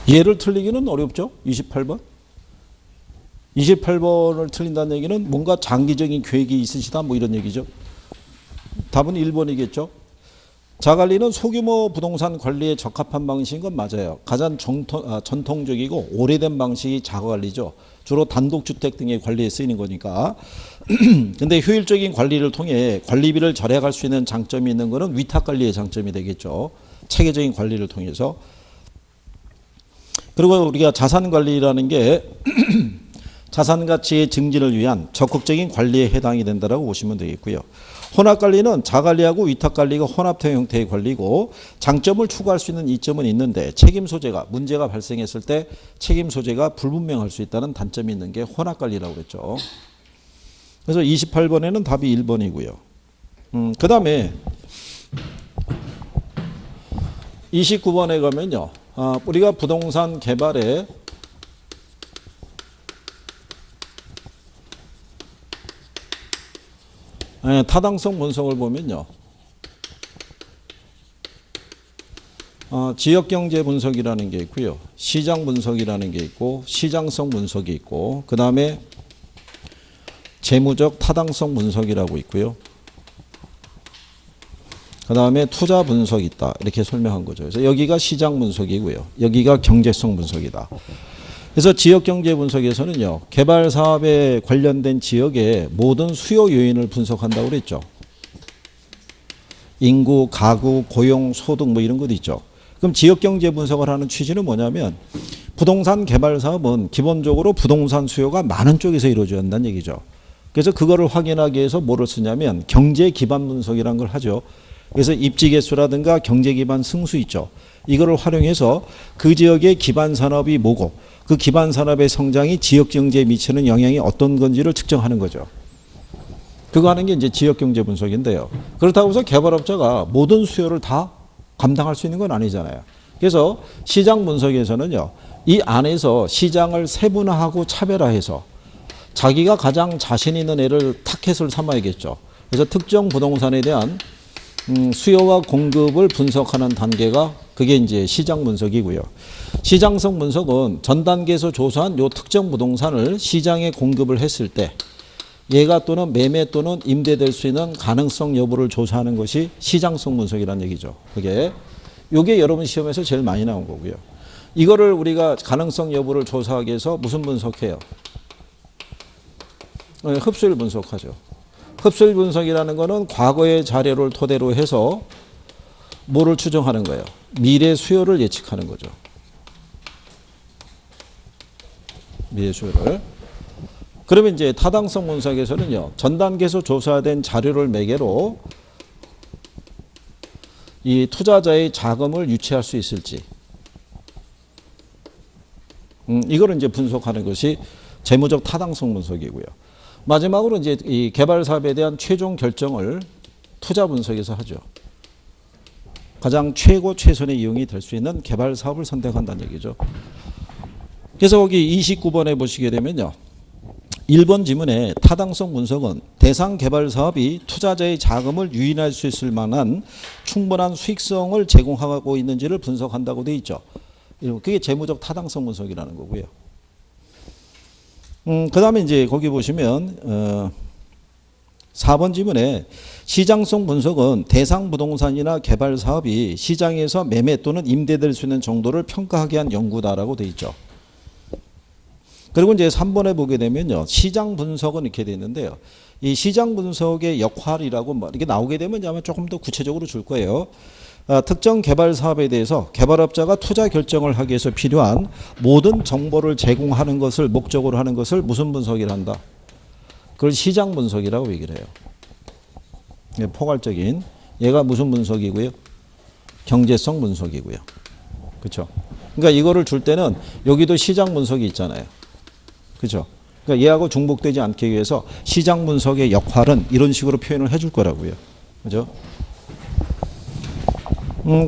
얘를 틀리기는 어렵죠. 28번. 28번을 틀린다는 얘기는 뭔가 장기적인 계획이 있으시다 뭐 이런 얘기죠. 답은 1번이겠죠. 자관리는 소규모 부동산 관리에 적합한 방식인 건 맞아요. 가장 전통적이고 오래된 방식이 자가관리죠. 주로 단독주택 등의 관리에 쓰이는 거니까. 근데 효율적인 관리를 통해 관리비를 절약할 수 있는 장점이 있는 거는 위탁관리의 장점이 되겠죠. 체계적인 관리를 통해서. 그리고 우리가 자산관리라는 게 자산 가치의 증진을 위한 적극적인 관리에 해당이 된다고 보시면 되겠고요. 혼합관리는 자관리하고 위탁관리가 혼합된 형태의 관리고 장점을 추구할 수 있는 이점은 있는데 책임 소재가 문제가 발생했을 때 책임 소재가 불분명할 수 있다는 단점이 있는 게 혼합관리라고 그랬죠. 그래서 28번에는 답이 1번이고요. 그 다음에 29번에 가면요. 우리가 부동산 개발에 타당성 분석을 보면요. 지역경제 분석이라는 게 있고요. 시장 분석이라는 게 있고 시장성 분석이 있고 그 다음에 재무적 타당성 분석이라고 있고요. 그 다음에 투자 분석이 있다. 이렇게 설명한 거죠. 그래서 여기가 시장 분석이고요. 여기가 경제성 분석이다. 그래서 지역경제 분석에서는요. 개발 사업에 관련된 지역의 모든 수요 요인을 분석한다고 그랬죠. 인구, 가구, 고용, 소득 뭐 이런 것도 있죠. 그럼 지역경제 분석을 하는 취지는 뭐냐면 부동산 개발 사업은 기본적으로 부동산 수요가 많은 쪽에서 이루어져야 한다는 얘기죠. 그래서 그거를 확인하기 위해서 뭐를 쓰냐면 경제 기반 분석이라는 걸 하죠. 그래서 입지 개수라든가 경제 기반 승수 있죠. 이거를 활용해서 그 지역의 기반 산업이 뭐고 그 기반 산업의 성장이 지역 경제에 미치는 영향이 어떤 건지를 측정하는 거죠. 그거 하는 게 이제 지역 경제 분석인데요. 그렇다고 해서 개발업자가 모든 수요를 다 감당할 수 있는 건 아니잖아요. 그래서 시장 분석에서는요. 이 안에서 시장을 세분화하고 차별화해서 자기가 가장 자신 있는 애를 타켓을 삼아야겠죠. 그래서 특정 부동산에 대한 수요와 공급을 분석하는 단계가 그게 이제 시장 분석이고요. 시장성 분석은 전 단계에서 조사한 요 특정 부동산을 시장에 공급을 했을 때 얘가 또는 매매 또는 임대될 수 있는 가능성 여부를 조사하는 것이 시장성 분석이라는 얘기죠. 그게 요게 여러분 시험에서 제일 많이 나온 거고요. 이거를 우리가 가능성 여부를 조사하기 위해서 무슨 분석해요? 흡수율 분석하죠. 흡수율 분석이라는 거는 과거의 자료를 토대로 해서 뭐를 추정하는 거예요? 미래 수요를 예측하는 거죠. 미래 수요를. 그러면 이제 타당성 분석에서는요. 전 단계에서 조사된 자료를 매개로 이 투자자의 자금을 유치할 수 있을지 이거를 이제 분석하는 것이 재무적 타당성 분석이고요. 마지막으로 이제 이 개발 사업에 대한 최종 결정을 투자 분석에서 하죠. 가장 최고 최선의 이용이 될 수 있는 개발 사업을 선택한다는 얘기죠. 그래서 거기 29번에 보시게 되면요. 1번 지문에 타당성 분석은 대상 개발 사업이 투자자의 자금을 유인할 수 있을 만한 충분한 수익성을 제공하고 있는지를 분석한다고 되어 있죠. 그게 재무적 타당성 분석이라는 거고요. 그 다음에 이제 거기 보시면 4번 지문에 시장성 분석은 대상 부동산이나 개발 사업이 시장에서 매매 또는 임대될 수 있는 정도를 평가하게 한 연구다라고 되어 있죠. 그리고 이제 3번에 보게 되면요. 시장 분석은 이렇게 되어 있는데요. 이 시장 분석의 역할이라고 뭐 이렇게 나오게 되면 아마 조금 더 구체적으로 줄 거예요. 특정 개발 사업에 대해서 개발업자가 투자 결정을 하기 위해서 필요한 모든 정보를 제공하는 것을 목적으로 하는 것을 무슨 분석이라 한다? 그걸 시장 분석이라고 얘기를 해요. 포괄적인. 얘가 무슨 분석이고요? 경제성 분석이고요. 그렇죠? 그러니까 이거를 줄 때는 여기도 시장 분석이 있잖아요. 그렇죠? 그러니까 얘하고 중복되지 않기 위해서 시장 분석의 역할은 이런 식으로 표현을 해줄 거라고요. 그렇죠?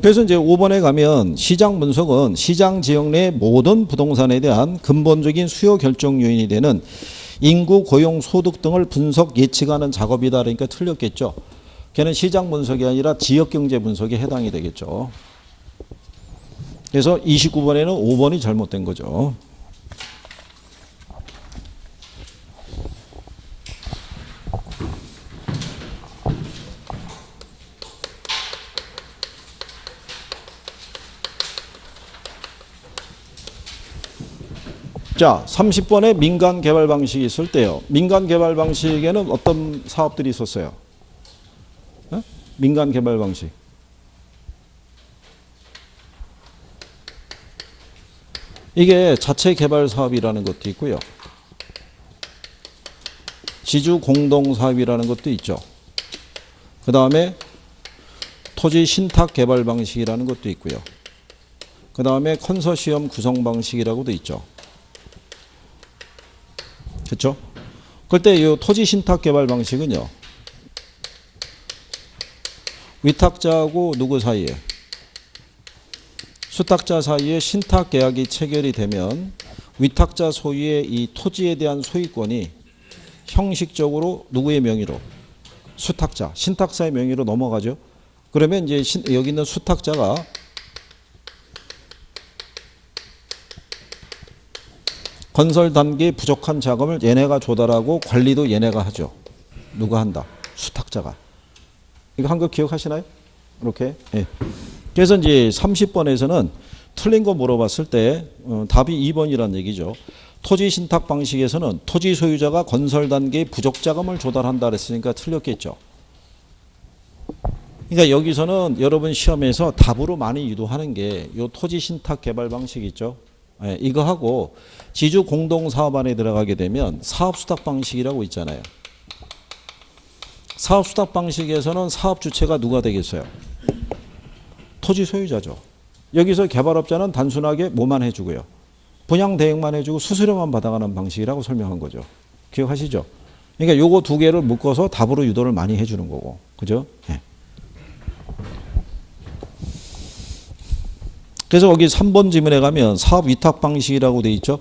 그래서 이제 5번에 가면 시장 분석은 시장 지역 내 모든 부동산에 대한 근본적인 수요 결정 요인이 되는 인구, 고용, 소득 등을 분석 예측하는 작업이다. 그러니까 틀렸겠죠. 걔는 시장 분석이 아니라 지역 경제 분석에 해당이 되겠죠. 그래서 29번에는 5번이 잘못된 거죠. 자, 30번에 민간 개발 방식이 있을 때요. 민간 개발 방식에는 어떤 사업들이 있었어요? 어? 민간 개발 방식. 이게 자체 개발 사업이라는 것도 있고요. 지주 공동 사업이라는 것도 있죠. 그 다음에 토지 신탁 개발 방식이라는 것도 있고요. 그 다음에 컨소시엄 구성 방식이라고도 있죠. 그렇죠? 그때 이 토지 신탁 개발 방식은요. 위탁자하고 누구 사이에? 수탁자 사이에 신탁 계약이 체결이 되면 위탁자 소유의 이 토지에 대한 소유권이 형식적으로 누구의 명의로? 수탁자, 신탁사의 명의로 넘어가죠. 그러면 이제 여기 있는 수탁자가 건설 단계에 부족한 자금을 얘네가 조달하고 관리도 얘네가 하죠. 누가 한다? 수탁자가. 이거 한 거 기억하시나요? 이렇게. 예. 그래서 이제 30번에서는 틀린 거 물어봤을 때 답이 2번이란 얘기죠. 토지 신탁 방식에서는 토지 소유자가 건설 단계에 부족 자금을 조달한다 그랬으니까 틀렸겠죠. 그러니까 여기서는 여러분 시험에서 답으로 많이 유도하는 게 이 토지 신탁 개발 방식 있죠. 예, 이거 하고 지주 공동 사업 안에 들어가게 되면 사업 수탁 방식이라고 있잖아요. 사업 수탁 방식에서는 사업 주체가 누가 되겠어요? 토지 소유자죠. 여기서 개발업자는 단순하게 뭐만 해주고요. 분양 대행만 해주고 수수료만 받아가는 방식이라고 설명한 거죠. 기억하시죠? 그러니까 요거 두 개를 묶어서 답으로 유도를 많이 해주는 거고. 그죠? 예. 그래서 여기 3번 지문에 가면 사업 위탁 방식이라고 돼 있죠.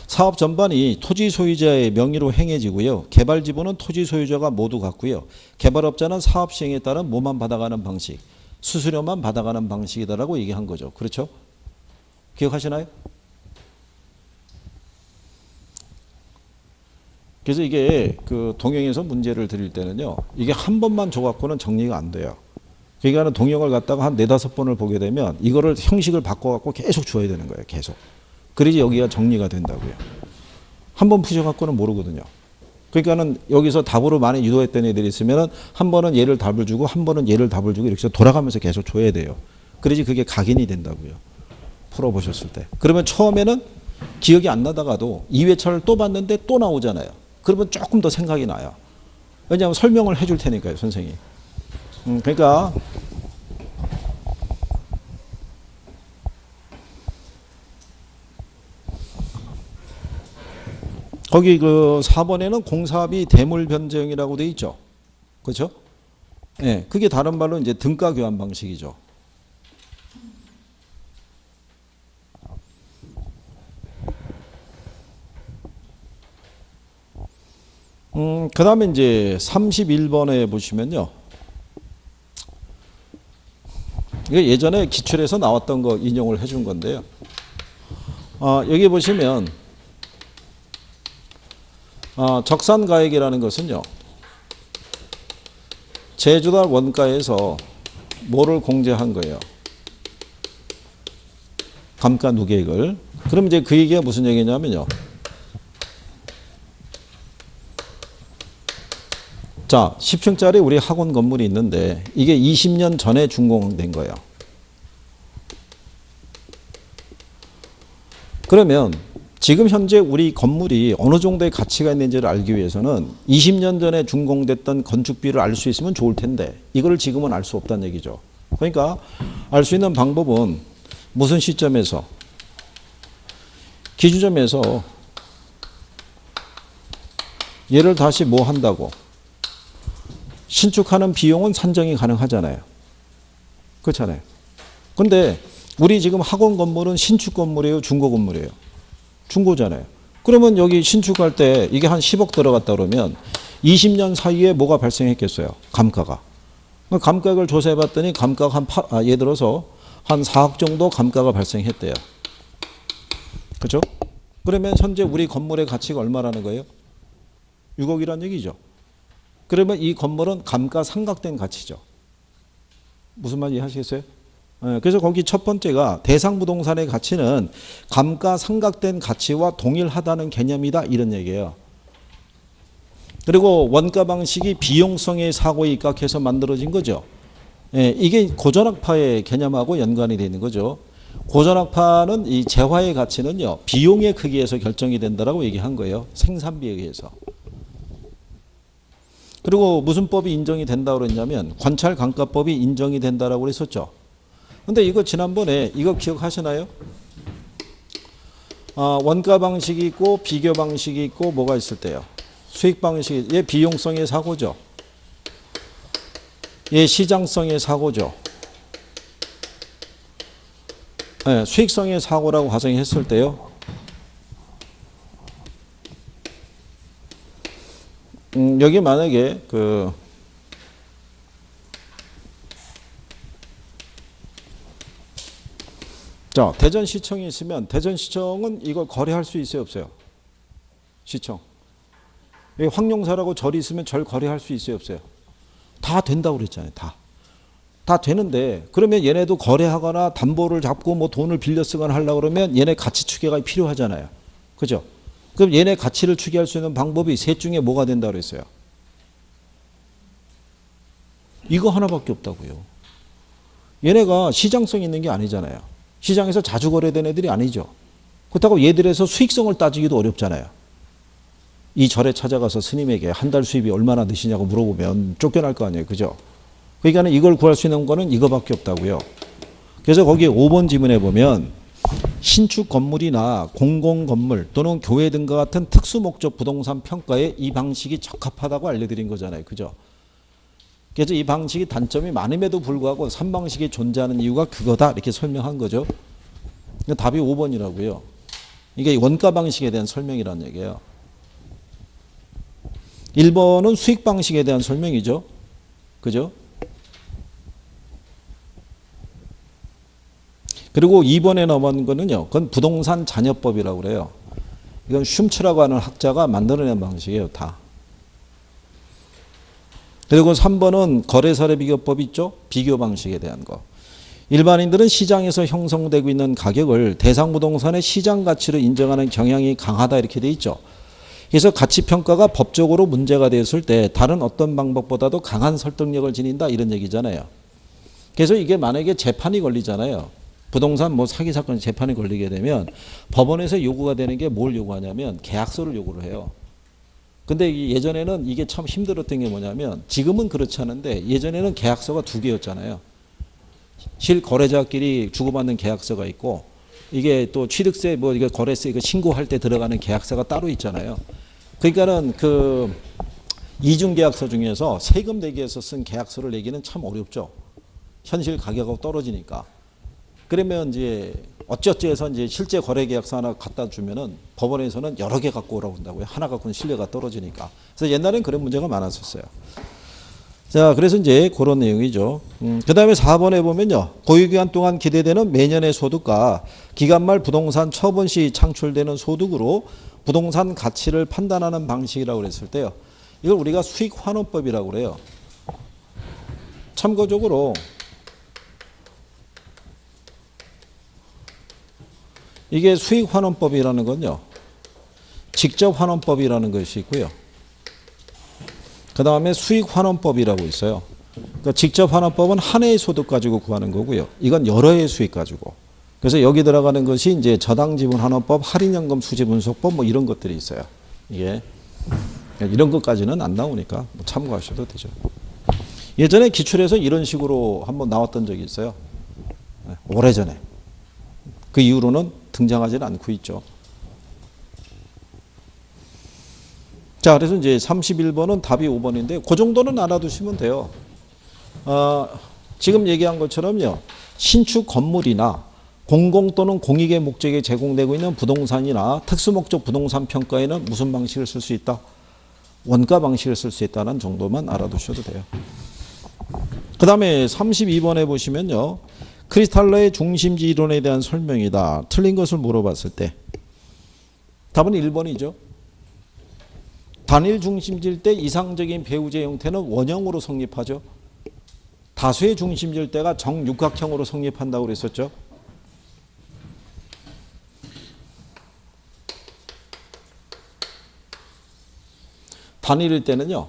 사업 전반이 토지 소유자의 명의로 행해지고요. 개발 지분은 토지 소유자가 모두 갖고요. 개발업자는 사업 시행에 따른 뭐만 받아가는 방식, 수수료만 받아가는 방식이다라고 얘기한 거죠. 그렇죠? 기억하시나요? 그래서 이게 그 동영에서 문제를 드릴 때는요. 이게 한 번만 줘갖고는 정리가 안 돼요. 그러니까 동영을 갖다가 한 4-5번을 보게 되면 이거를 형식을 바꿔갖고 계속 줘야 되는 거예요. 계속. 그래야지 여기가 정리가 된다고요. 한 번 푸셔갖고는 모르거든요. 그러니까는 여기서 답으로 많이 유도했던 애들이 있으면은 한 번은 얘를 답을 주고 한 번은 얘를 답을 주고 이렇게 돌아가면서 계속 줘야 돼요. 그래야지 그게 각인이 된다고요. 풀어보셨을 때. 그러면 처음에는 기억이 안 나다가도 2회차를 또 봤는데 또 나오잖아요. 그러면 조금 더 생각이 나요. 왜냐하면 설명을 해줄 테니까요, 선생님이. 그러니까 거기 그 4번에는 공사비 대물 변제형이라고 돼 있죠. 그렇죠? 예, 네, 그게 다른 말로 이제 등가 교환 방식이죠. 그 다음에 이제 31번에 보시면요. 이게 예전에 기출에서 나왔던 거 인용을 해준 건데요. 여기 보시면 적산가액이라는 것은요. 제주달 원가에서 뭐를 공제한 거예요? 감가 누계액을. 그럼 이제 그 얘기가 무슨 얘기냐면요. 자, 10층짜리 우리 학원 건물이 있는데 이게 20년 전에 준공된 거예요. 그러면 지금 현재 우리 건물이 어느 정도의 가치가 있는지를 알기 위해서는 20년 전에 준공됐던 건축비를 알 수 있으면 좋을 텐데 이거를 지금은 알 수 없다는 얘기죠. 그러니까 알 수 있는 방법은 무슨 시점에서? 기준점에서 얘를 다시 뭐 한다고? 신축하는 비용은 산정이 가능하잖아요. 그렇잖아요. 근데 우리 지금 학원 건물은 신축 건물이에요? 중고 건물이에요? 중고잖아요. 그러면 여기 신축할 때 이게 한 10억 들어갔다 그러면 20년 사이에 뭐가 발생했겠어요? 감가가. 감가액을 조사해 봤더니 감가가 예를 들어서 한 4억 정도 감가가 발생했대요. 그렇죠? 그러면 현재 우리 건물의 가치가 얼마라는 거예요? 6억이란 얘기죠. 그러면 이 건물은 감가상각된 가치죠. 무슨 말인지 이해하시겠어요? 그래서 거기 첫 번째가 대상 부동산의 가치는 감가상각된 가치와 동일하다는 개념이다 이런 얘기예요. 그리고 원가 방식이 비용성의 사고에 입각해서 만들어진 거죠. 이게 고전학파의 개념하고 연관이 되어 있는 거죠. 고전학파는 이 재화의 가치는요, 비용의 크기에서 결정이 된다라고 얘기한 거예요. 생산비에 의해서. 그리고 무슨 법이 인정이 된다고 그랬냐면 관찰감가법이 인정이 된다라고 그랬었죠. 근데 이거 지난번에 이거 기억하시나요? 원가 방식이 있고 비교 방식이 있고 뭐가 있을 때요? 수익 방식이, 얘 비용성의 사고죠. 얘 시장성의 사고죠. 네, 수익성의 사고라고 가정했을 때요. 여기 만약에 자, 대전시청이 있으면 대전시청은 이걸 거래할 수 있어요, 없어요? 시청. 여기 황룡사라고 절이 있으면 절 거래할 수 있어요, 없어요? 다 된다고 그랬잖아요, 다. 다 되는데 그러면 얘네도 거래하거나 담보를 잡고 뭐 돈을 빌려 쓰거나 하려고 그러면 얘네 가치 추계가 필요하잖아요. 그죠? 그럼 얘네 가치를 추계할 수 있는 방법이 셋 중에 뭐가 된다고 그랬어요? 이거 하나밖에 없다고요. 얘네가 시장성이 있는 게 아니잖아요. 시장에서 자주 거래되는 애들이 아니죠. 그렇다고 얘들에서 수익성을 따지기도 어렵잖아요. 이 절에 찾아가서 스님에게 한 달 수입이 얼마나 드시냐고 물어보면 쫓겨날 거 아니에요. 그죠? 그러니까 이걸 구할 수 있는 거는 이거밖에 없다고요. 그래서 거기 5번 지문에 보면 신축 건물이나 공공건물 또는 교회 등과 같은 특수목적 부동산 평가에 이 방식이 적합하다고 알려드린 거잖아요. 그죠? 그래서 이 방식이 단점이 많음에도 불구하고 3방식이 존재하는 이유가 그거다 이렇게 설명한 거죠. 답이 5번이라고요. 이게 원가 방식에 대한 설명이라는 얘기예요. 1번은 수익 방식에 대한 설명이죠. 그죠? 그리고 2번에 넘어간 거는요. 그건 부동산 잔여법이라고 그래요. 이건 슌츠라고 하는 학자가 만들어낸 방식이에요. 다. 그리고 3번은 거래사례 비교법 있죠. 비교 방식에 대한 거. 일반인들은 시장에서 형성되고 있는 가격을 대상 부동산의 시장 가치로 인정하는 경향이 강하다 이렇게 돼 있죠. 그래서 가치평가가 법적으로 문제가 되었을 때 다른 어떤 방법보다도 강한 설득력을 지닌다 이런 얘기잖아요. 그래서 이게 만약에 재판이 걸리잖아요. 부동산 뭐 사기 사건 재판이 걸리게 되면 법원에서 요구가 되는 게 뭘 요구하냐면 계약서를 요구를 해요. 근데 예전에는 이게 참 힘들었던 게 뭐냐면 지금은 그렇지 않은데 예전에는 계약서가 2개였잖아요. 실거래자끼리 주고받는 계약서가 있고 이게 또 취득세 뭐 이거 거래세 이거 신고할 때 들어가는 계약서가 따로 있잖아요. 그러니까는 그 이중 계약서 중에서 세금 내기 위해서 쓴 계약서를 내기는 참 어렵죠. 현실 가격하고 떨어지니까. 그러면 이제 어쩌어찌해서 이제 실제 거래 계약서 하나 갖다 주면은 법원에서는 여러 개 갖고 오라고 한다고요. 하나 갖고는 신뢰가 떨어지니까. 그래서 옛날엔 그런 문제가 많았었어요. 자, 그래서 이제 그런 내용이죠. 그 다음에 4번에 보면요. 고유기간 동안 기대되는 매년의 소득과 기간 말 부동산 처분 시 창출되는 소득으로 부동산 가치를 판단하는 방식이라고 그랬을 때요. 이걸 우리가 수익환원법이라고 그래요. 참고적으로 이게 수익환원법이라는 건요. 직접환원법이라는 것이 있고요. 그 다음에 수익환원법이라고 있어요. 그러니까 직접환원법은 한 해의 소득 가지고 구하는 거고요. 이건 여러 해의 수익 가지고. 그래서 여기 들어가는 것이 이제 저당지분환원법, 할인연금 수지분석법 뭐 이런 것들이 있어요. 이게 이런 것까지는 안 나오니까 뭐 참고하셔도 되죠. 예전에 기출에서 이런 식으로 한번 나왔던 적이 있어요. 오래전에. 그 이후로는 등장하지는 않고 있죠. 자, 그래서 이제 31번은 답이 5번인데 그 정도는 알아두시면 돼요. 지금 얘기한 것처럼요. 신축 건물이나 공공 또는 공익의 목적에 제공되고 있는 부동산이나 특수목적 부동산 평가에는 무슨 방식을 쓸 수 있다? 원가 방식을 쓸 수 있다는 정도만 알아두셔도 돼요. 그 다음에 32번에 보시면요. 크리스탈러의 중심지 이론에 대한 설명이다. 틀린 것을 물어봤을 때 답은 1번이죠. 단일 중심지일 때 이상적인 배우제 형태는 원형으로 성립하죠. 다수의 중심지일 때가 정육각형으로 성립한다고 그랬었죠. 단일일 때는요,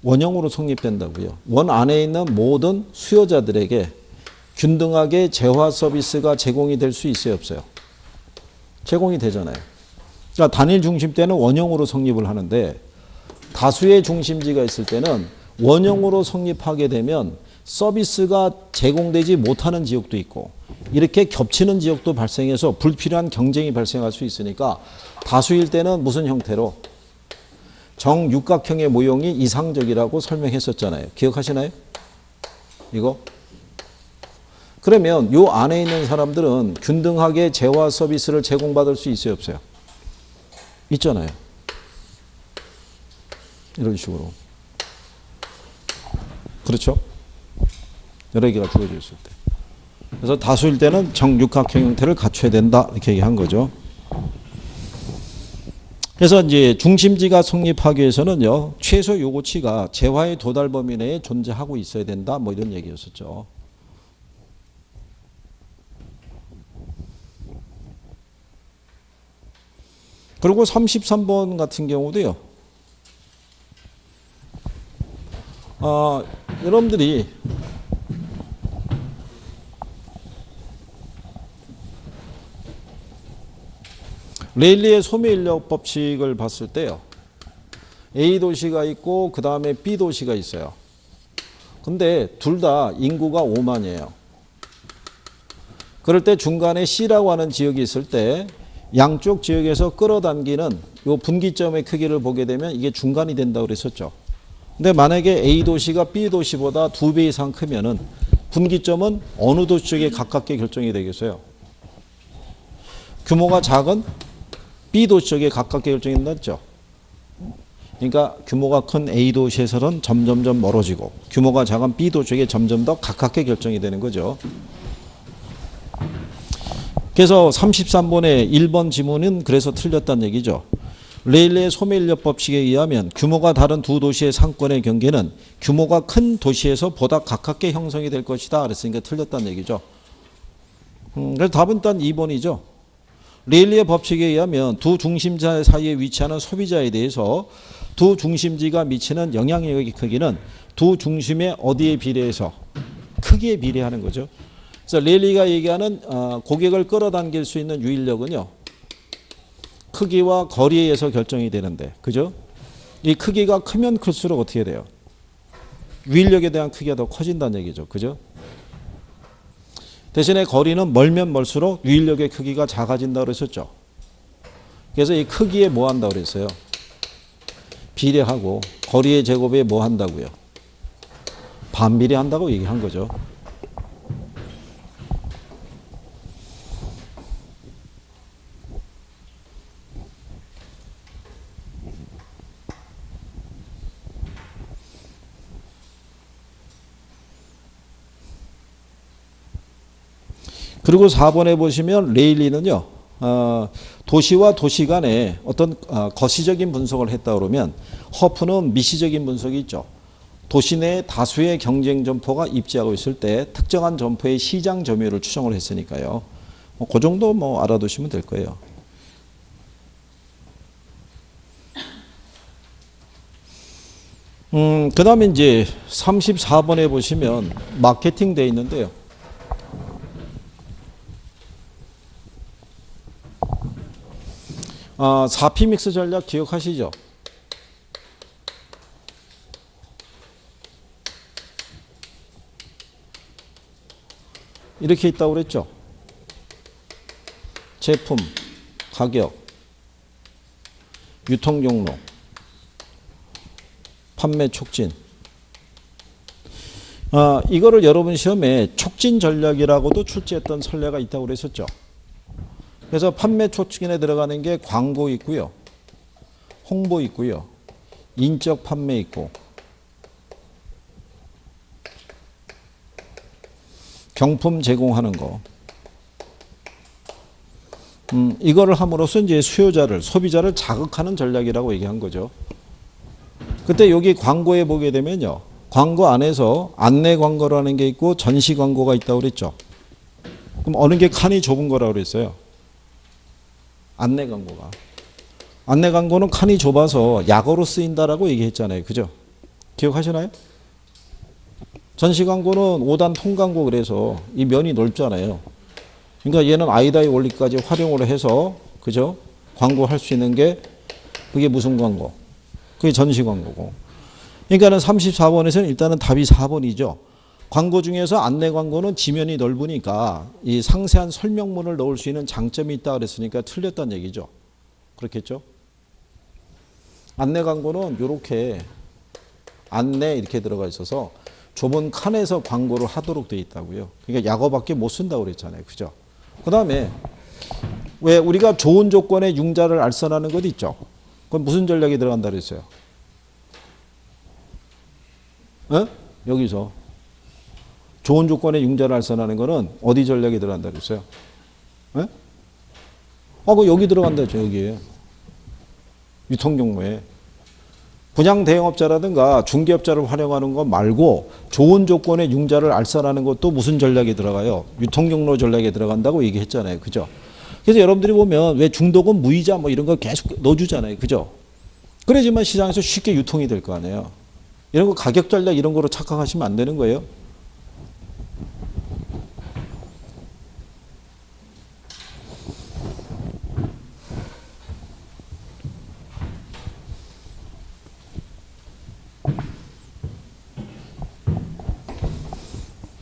원형으로 성립된다고요. 원 안에 있는 모든 수요자들에게 균등하게 재화 서비스가 제공이 될 수 있어요, 없어요? 제공이 되잖아요. 그러니까 단일 중심 때는 원형으로 성립을 하는데 다수의 중심지가 있을 때는 원형으로 성립하게 되면 서비스가 제공되지 못하는 지역도 있고 이렇게 겹치는 지역도 발생해서 불필요한 경쟁이 발생할 수 있으니까 다수일 때는 무슨 형태로? 정육각형의 모형이 이상적이라고 설명했었잖아요. 기억하시나요? 이거? 그러면 요 안에 있는 사람들은 균등하게 재화 서비스를 제공받을 수 있어요, 없어요? 있잖아요. 이런 식으로. 그렇죠? 여러 개가 주어져 있을 때. 그래서 다수일 때는 정육각형 형태를 갖춰야 된다. 이렇게 얘기한 거죠. 그래서 이제 중심지가 성립하기 위해서는요, 최소 요구치가 재화의 도달 범위 내에 존재하고 있어야 된다. 뭐 이런 얘기였었죠. 그리고 33번 같은 경우도요. 여러분들이 레일리의 소매인력 법칙을 봤을 때요. A 도시가 있고 그 다음에 B 도시가 있어요. 근데 둘 다 인구가 5만이에요. 그럴 때 중간에 C라고 하는 지역이 있을 때 양쪽 지역에서 끌어당기는 요 분기점의 크기를 보게 되면 이게 중간이 된다고 그랬었죠. 근데 만약에 A 도시가 B 도시보다 2배 이상 크면은 분기점은 어느 도시 쪽에 가깝게 결정이 되겠어요? 규모가 작은 B 도시 쪽에 가깝게 결정이 났죠. 그러니까 규모가 큰 A 도시에서는 점점점 멀어지고 규모가 작은 B 도시 쪽에 점점 더 가깝게 결정이 되는 거죠. 그래서 33번의 1번 지문은 그래서 틀렸다는 얘기죠. 레일리의 소매인력 법칙에 의하면 규모가 다른 두 도시의 상권의 경계는 규모가 큰 도시에서 보다 가깝게 형성이 될 것이다. 그랬으니까 틀렸다는 얘기죠. 그래서 답은 일단 2번이죠. 레일리의 법칙에 의하면 두 중심지 사이에 위치하는 소비자에 대해서 두 중심지가 미치는 영향력의 크기는 두 중심의 어디에 비례해서 크기에 비례하는 거죠. 그래서 레일리가 얘기하는 고객을 끌어당길 수 있는 유인력은요. 크기와 거리에 의해서 결정이 되는데, 그죠? 이 크기가 크면 클수록 어떻게 돼요? 유인력에 대한 크기가 더 커진다는 얘기죠. 그죠? 대신에 거리는 멀면 멀수록 유인력의 크기가 작아진다고 그랬었죠. 그래서 이 크기에 뭐 한다고 그랬어요? 비례하고 거리의 제곱에 뭐 한다고요? 반비례한다고 얘기한 거죠. 그리고 4번에 보시면 레일리는요. 도시와 도시 간에 어떤 거시적인 분석을 했다 그러면 허프는 미시적인 분석이 있죠. 도시 내에 다수의 경쟁 점포가 입지하고 있을 때 특정한 점포의 시장 점유율을 추정을 했으니까요. 그 정도 뭐 알아두시면 될 거예요. 그 다음에 이제 34번에 보시면 마케팅 돼 있는데요. 아, 4P 믹스 전략 기억하시죠? 이렇게 있다고 그랬죠? 제품, 가격, 유통 경로, 판매 촉진. 이거를 여러분 시험에 촉진 전략이라고도 출제했던 선례가 있다고 그랬었죠. 그래서 판매 촉진에 들어가는 게 광고 있고요. 홍보 있고요. 인적 판매 있고. 경품 제공하는 거. 이거를 함으로써 이제 수요자를, 소비자를 자극하는 전략이라고 얘기한 거죠. 그때 여기 광고에 보게 되면요. 광고 안에서 안내 광고라는 게 있고 전시 광고가 있다고 그랬죠. 그럼 어느 게 칸이 좁은 거라고 그랬어요? 안내 광고가. 안내 광고는 칸이 좁아서 약어로 쓰인다라고 얘기했잖아요. 그죠? 기억하시나요? 전시 광고는 5단 통광고 그래서 이 면이 넓잖아요. 그러니까 얘는 아이다의 원리까지 활용을 해서 그죠? 광고할 수 있는 게 그게 무슨 광고? 그게 전시 광고고. 그러니까는 34번에서는 일단은 답이 4번이죠. 광고 중에서 안내 광고는 지면이 넓으니까 이 상세한 설명문을 넣을 수 있는 장점이 있다 그랬으니까 틀렸다는 얘기죠. 그렇겠죠? 안내 광고는 이렇게 안내 이렇게 들어가 있어서 좁은 칸에서 광고를 하도록 되어 있다고요. 그러니까 약어밖에 못 쓴다고 그랬잖아요. 그죠? 그 다음에 왜 우리가 좋은 조건의 융자를 알선하는 것 있죠? 그건 무슨 전략이 들어간다 그랬어요? 여기서 좋은 조건의 융자를 알선하는 거는 어디 전략이 들어간다 그랬어요? 그 여기 들어간다죠. 여기에. 유통경로에. 분양 대행업자라든가 중개업자를 활용하는 것 말고 좋은 조건의 융자를 알선하는 것도 무슨 전략이 들어가요? 유통경로 전략에 들어간다고 얘기했잖아요. 그죠? 그래서 여러분들이 보면 왜 중도금 무이자 뭐 이런 거 계속 넣어주잖아요. 그죠? 그래야지만 시장에서 쉽게 유통이 될 거 아니에요. 이런 거 가격 전략 이런 거로 착각하시면 안 되는 거예요.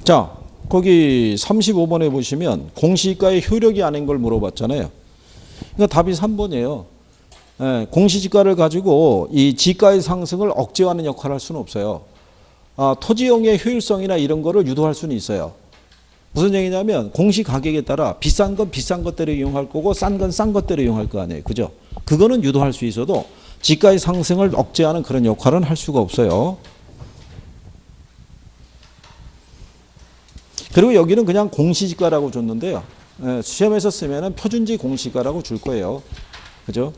자, 거기 35번에 보시면 공시지가의 효력이 아닌 걸 물어봤잖아요. 그러니까 답이 3번이에요. 공시지가를 가지고 이 지가의 상승을 억제하는 역할을 할 수는 없어요. 토지용의 효율성이나 이런 거를 유도할 수는 있어요. 무슨 얘기냐면 공시가격에 따라 비싼 건 비싼 것대로 이용할 거고 싼 건 싼 것대로 이용할 거 아니에요. 그죠? 그거는 유도할 수 있어도 지가의 상승을 억제하는 그런 역할은 할 수가 없어요. 그리고 여기는 그냥 공시지가라고 줬는데요. 시험에서 쓰면은 표준지 공시가라고 줄 거예요. 그죠?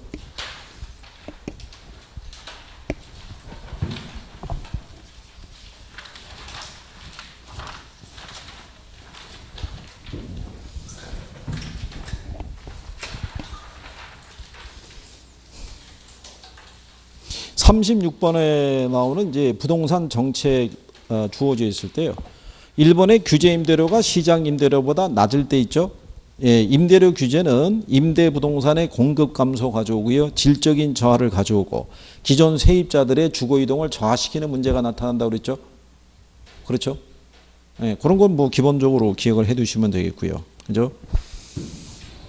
(36번에) 나오는 이제 부동산 정책 주어져 있을 때요. 1번의 규제 임대료가 시장 임대료보다 낮을 때 있죠. 임대료 규제는 임대 부동산의 공급 감소 가져오고요. 질적인 저하를 가져오고 기존 세입자들의 주거 이동을 저하시키는 문제가 나타난다고 그랬죠. 그렇죠? 그런 건 뭐 기본적으로 기억을 해 두시면 되겠고요. 그죠?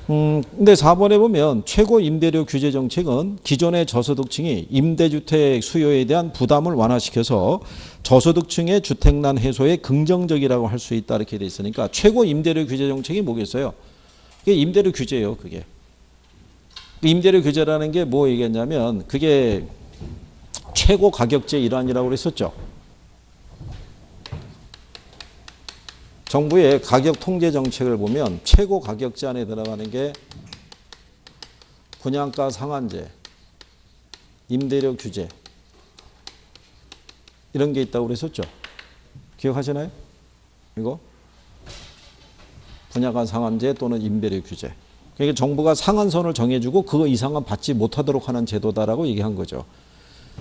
근데 4번에 보면 최고 임대료 규제 정책은 기존의 저소득층이 임대주택 수요에 대한 부담을 완화시켜서 저소득층의 주택난 해소에 긍정적이라고 할 수 있다 이렇게 돼 있으니까 최고 임대료 규제 정책이 뭐겠어요? 그게 임대료 규제예요. 그게. 임대료 규제라는 게 뭐 얘기했냐면 그게 최고 가격제 일환이라고 그랬었죠. 정부의 가격 통제 정책을 보면 최고 가격제 안에 들어가는 게 분양가 상한제, 임대료 규제 이런 게 있다고 그랬었죠. 기억하시나요? 이거 분양가 상한제 또는 임대료 규제. 그러니까 정부가 상한선을 정해주고 그거 이상은 받지 못하도록 하는 제도다라고 얘기한 거죠.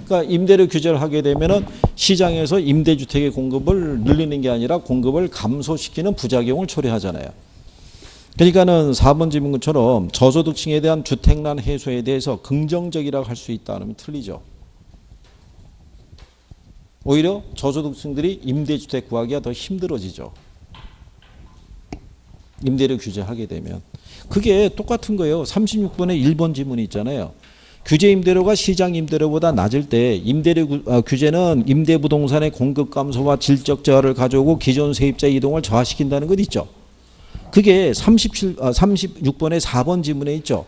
그러니까 임대료 규제를 하게 되면은 시장에서 임대주택의 공급을 늘리는 게 아니라 공급을 감소시키는 부작용을 초래하잖아요. 그러니까는 4번 질문처럼 저소득층에 대한 주택난 해소에 대해서 긍정적이라고 할 수 있다 하면 틀리죠. 오히려 저소득층들이 임대주택 구하기가 더 힘들어지죠. 임대료 규제하게 되면. 그게 똑같은 거예요. 36번에 1번 지문이 있잖아요. 규제 임대료가 시장 임대료보다 낮을 때 임대료 규제는 임대 부동산의 공급 감소와 질적 저하를 가져오고 기존 세입자 이동을 저하시킨다는 것 있죠. 그게 36번의 4번 지문에 있죠.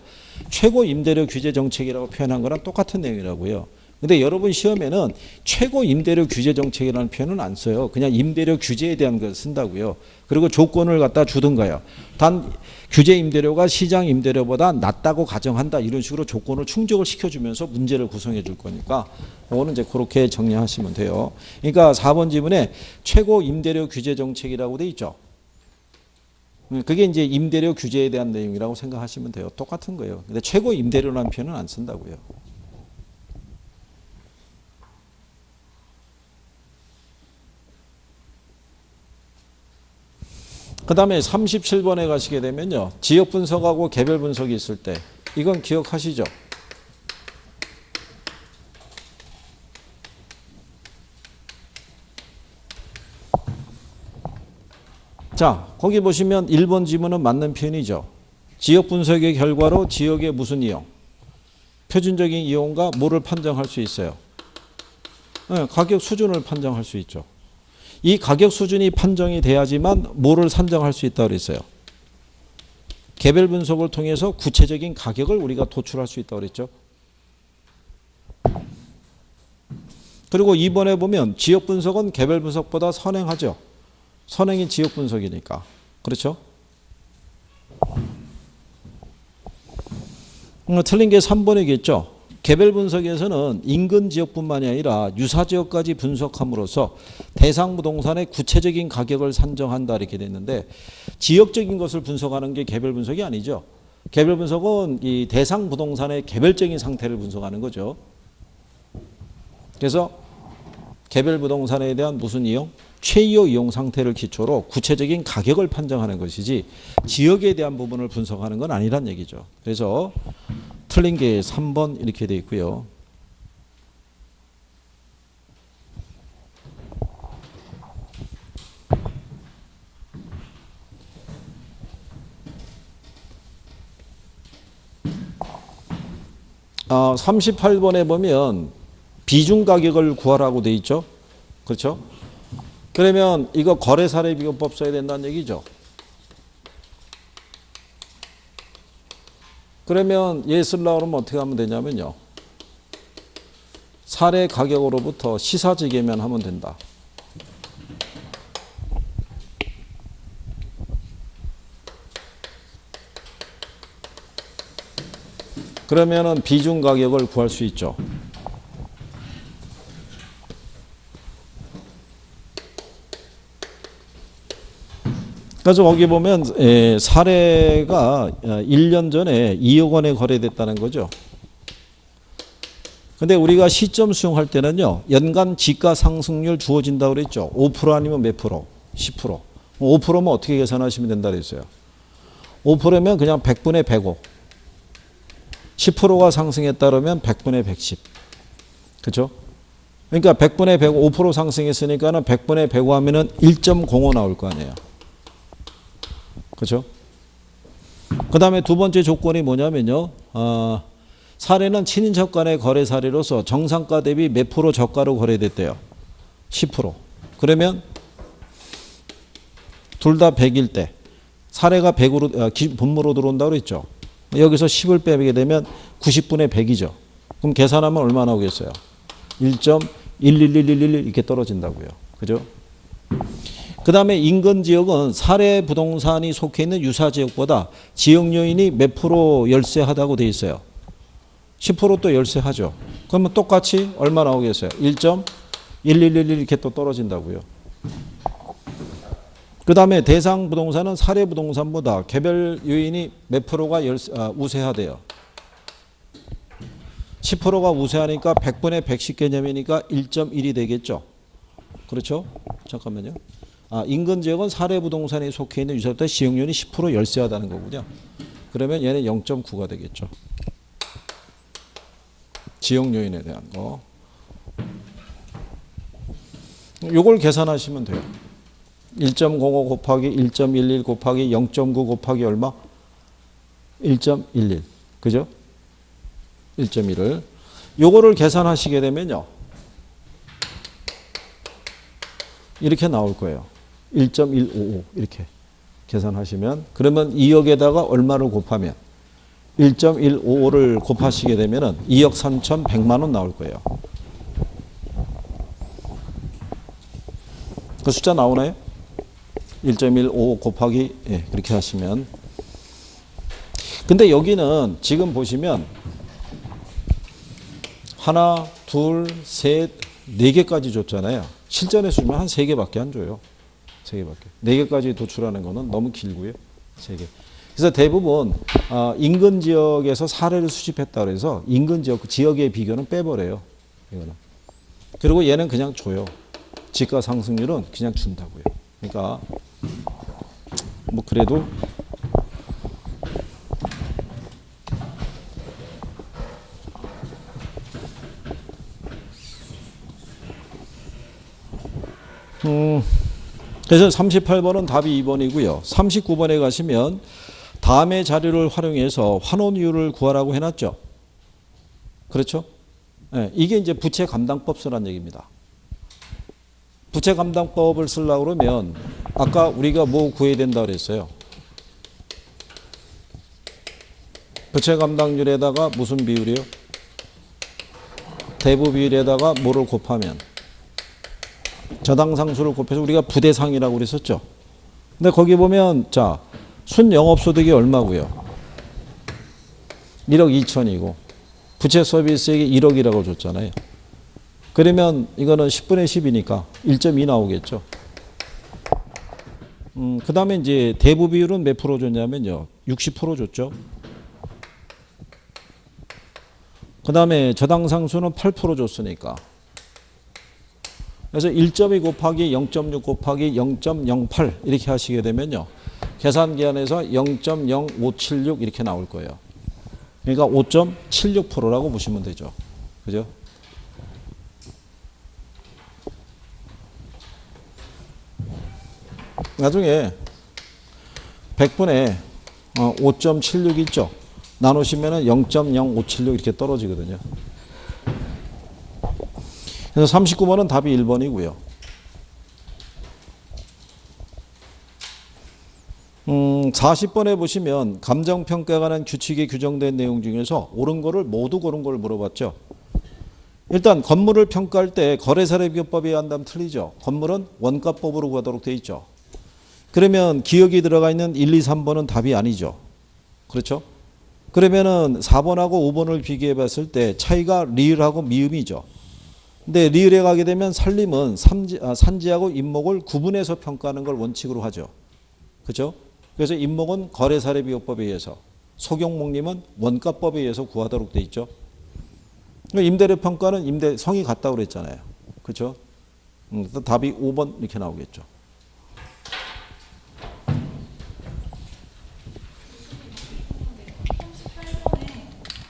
최고 임대료 규제 정책이라고 표현한 거랑 똑같은 내용이라고요. 근데 여러분 시험에는 최고 임대료 규제 정책이라는 표현은 안 써요. 그냥 임대료 규제에 대한 걸 쓴다고요. 그리고 조건을 갖다 주든가요. 단 규제 임대료가 시장 임대료보다 낮다고 가정한다. 이런 식으로 조건을 충족을 시켜주면서 문제를 구성해 줄 거니까 그거는 이제 그렇게 정리하시면 돼요. 그러니까 4번 지문에 최고 임대료 규제 정책이라고 돼 있죠. 그게 이제 임대료 규제에 대한 내용이라고 생각하시면 돼요. 똑같은 거예요. 근데 최고 임대료라는 표현은 안 쓴다고요. 그 다음에 37번에 가시게 되면요. 지역 분석하고 개별 분석이 있을 때 이건 기억하시죠? 자, 거기 보시면 1번 지문은 맞는 표현이죠. 지역 분석의 결과로 지역의 무슨 이용? 표준적인 이용과 뭐를 판정할 수 있어요? 네, 가격 수준을 판정할 수 있죠. 이 가격 수준이 판정이 돼야지만 뭐를 산정할 수 있다고 그랬어요. 개별 분석을 통해서 구체적인 가격을 우리가 도출할 수 있다고 그랬죠. 그리고 2번에 보면 지역 분석은 개별 분석보다 선행하죠. 선행이 지역 분석이니까. 그렇죠? 틀린 게 3번이겠죠. 개별 분석에서는 인근 지역뿐만이 아니라 유사 지역까지 분석함으로써 대상 부동산의 구체적인 가격을 산정한다 이렇게 됐는데 지역적인 것을 분석하는 게 개별 분석이 아니죠. 개별 분석은 이 대상 부동산의 개별적인 상태를 분석하는 거죠. 그래서 개별 부동산에 대한 무슨 이용? 최이호 이용 상태를 기초로 구체적인 가격을 판정하는 것이지 지역에 대한 부분을 분석하는 건 아니란 얘기죠. 그래서 틀린 게 3번 이렇게 돼 있고요. 아, 38번에 보면 비중 가격을 구하라고 돼 있죠. 그렇죠? 그러면 이거 거래 사례 비교법 써야 된다는 얘기죠. 그러면 얘 쓰려고 그러면 어떻게 하면 되냐면요. 사례 가격으로부터 시사지계면 하면 된다. 그러면은 비중 가격을 구할 수 있죠. 그래서 거기 보면 사례가 1년 전에 2억 원에 거래됐다는 거죠. 근데 우리가 시점 수용할 때는요. 연간 지가 상승률 주어진다고 그랬죠. 5% 아니면 몇 프로? 10%. 5%면 어떻게 계산하시면 된다 그랬어요. 5%면 그냥 100분의 105. 10%가 상승했다 그러면 100분의 110. 그렇죠? 그러니까 100분의 105, 5% 상승했으니까는 100분의 105 하면은 1.05 나올 거 아니에요. 그렇죠? 그 다음에 두 번째 조건이 뭐냐면요. 사례는 친인척 간의 거래 사례로서 정상가 대비 몇 프로 저가로 거래됐대요. 10%. 그러면 둘 다 100일 때 사례가 100으로 분모로 들어온다고 그랬죠. 여기서 10을 빼게 되면 90분의 100이죠. 그럼 계산하면 얼마 나오겠어요? 1.11111 이렇게 떨어진다고요. 그죠? 그 다음에 인근 지역은 사례 부동산이 속해 있는 유사 지역보다 지역 요인이 몇 프로 열세하다고 돼 있어요. 10% 또 열세하죠. 그러면 똑같이 얼마 나오겠어요? 1.1111 이렇게 또 떨어진다고요. 그 다음에 대상 부동산은 사례 부동산보다 개별 요인이 몇 프로가 우세하대요. 10%가 우세하니까 100분의 110 개념이니까 1.1이 되겠죠. 그렇죠? 잠깐만요. 인근 지역은 사례 부동산에 속해 있는 유사보다 지역요인이 10% 열세하다는 거군요. 그러면 얘는 0.9가 되겠죠. 지역 요인에 대한 거. 요걸 계산하시면 돼요. 1.05 곱하기 1.11 곱하기 0.9 곱하기 얼마? 1.11. 그죠? 1.1을. 요거를 계산하시게 되면요. 이렇게 나올 거예요. 1.155 이렇게 계산하시면 그러면 2억에다가 얼마를 곱하면 1.155를 곱하시게 되면은 2억 3,100만 원 나올 거예요. 그 숫자 나오나요? 1.155 곱하기 그렇게 하시면. 근데 여기는 지금 보시면 하나, 둘, 셋, 네 개까지 줬잖아요. 실전에 주면 한 세 개밖에 안 줘요. 세 개밖에. 네 개까지 도출하는 거는 너무 길고요. 세 개. 그래서 대부분 인근 지역에서 사례를 수집했다 그래서 인근 지역, 지역의 비교는 빼버려요. 이거는. 그리고 얘는 그냥 줘요. 지가 상승률은 그냥 준다고요. 그러니까 뭐 그래도 그래서 38번은 답이 2번이고요. 39번에 가시면 다음의 자료를 활용해서 환원율을 구하라고 해놨죠. 그렇죠? 네, 이게 이제 부채 감당법 쓰란 얘기입니다. 부채 감당법을 쓰려고 그러면 아까 우리가 뭐 구해야 된다 그랬어요? 부채 감당률에다가 무슨 비율이요? 대부 비율에다가 뭐를 곱하면 저당상수를 곱해서 우리가 부대상이라고 그랬었죠. 근데 거기 보면 자 순영업소득이 얼마고요? 1억 2천이고 부채 서비스액이 1억이라고 줬잖아요. 그러면 이거는 10분의 10이니까 1.2 나오겠죠. 그 다음에 이제 대부 비율은 몇 프로 줬냐면요. 60% 줬죠. 그 다음에 저당상수는 8% 줬으니까. 그래서 1.2 곱하기 0.6 곱하기 0.08 이렇게 하시게 되면요. 계산기한에서 0.0576 이렇게 나올 거예요. 그러니까 5.76%라고 보시면 되죠. 그죠? 나중에 100분에 5.76 있죠. 나누시면 0.0576 이렇게 떨어지거든요. 그래서 39번은 답이 1번이고요. 40번에 보시면 감정평가에 관한 규칙이 규정된 내용 중에서 옳은 거를 모두 고른 걸 물어봤죠. 일단 건물을 평가할 때 거래사례비교법에 한다면 틀리죠. 건물은 원가법으로 구하도록 돼 있죠. 그러면 기억이 들어가 있는 1, 2, 3번은 답이 아니죠. 그렇죠? 그러면은 4번하고 5번을 비교해 봤을 때 차이가 리을하고 미음이죠. 근데 리을에 가게 되면 산림은 산지하고 임목을 구분해서 평가하는 걸 원칙으로 하죠. 그렇죠? 그래서 임목은 거래사례비교법에 의해서, 소경목림은 원가법에 의해서 구하도록 돼 있죠. 임대료 평가는 임대 성이 같다고 그랬잖아요. 그렇죠? 답이 5번 이렇게 나오겠죠.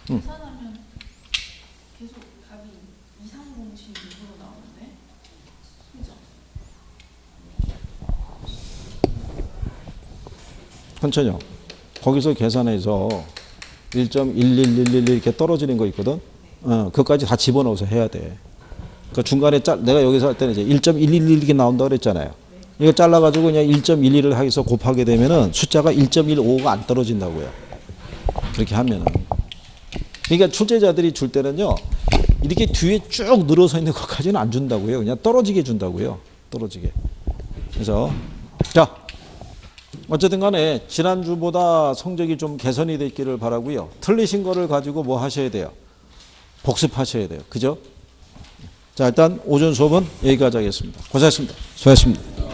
계산하면 계속 답이 2307으로 나오는데 그죠? 천천히요. 거기서 계산해서 1.11111 이렇게 떨어지는 거 있거든. 그것까지 다 집어넣어서 해야 돼. 그 중간에 내가 여기서 할 때는 이제 1.111 이렇게 나온다고 그랬잖아요. 이거 잘라가지고 그냥 1.11을 해서 곱하게 되면은 숫자가 1.155가 안 떨어진다고요. 그렇게 하면은. 그러니까 출제자들이 줄 때는요, 이렇게 뒤에 쭉 늘어서 있는 것까지는 안 준다고요. 그냥 떨어지게 준다고요. 떨어지게. 그래서, 자, 어쨌든 간에 지난주보다 성적이 좀 개선이 됐기를 바라고요. 틀리신 거를 가지고 뭐 하셔야 돼요? 복습하셔야 돼요. 그죠? 자, 일단 오전 수업은 여기까지 하겠습니다. 고생하셨습니다. 수고하셨습니다.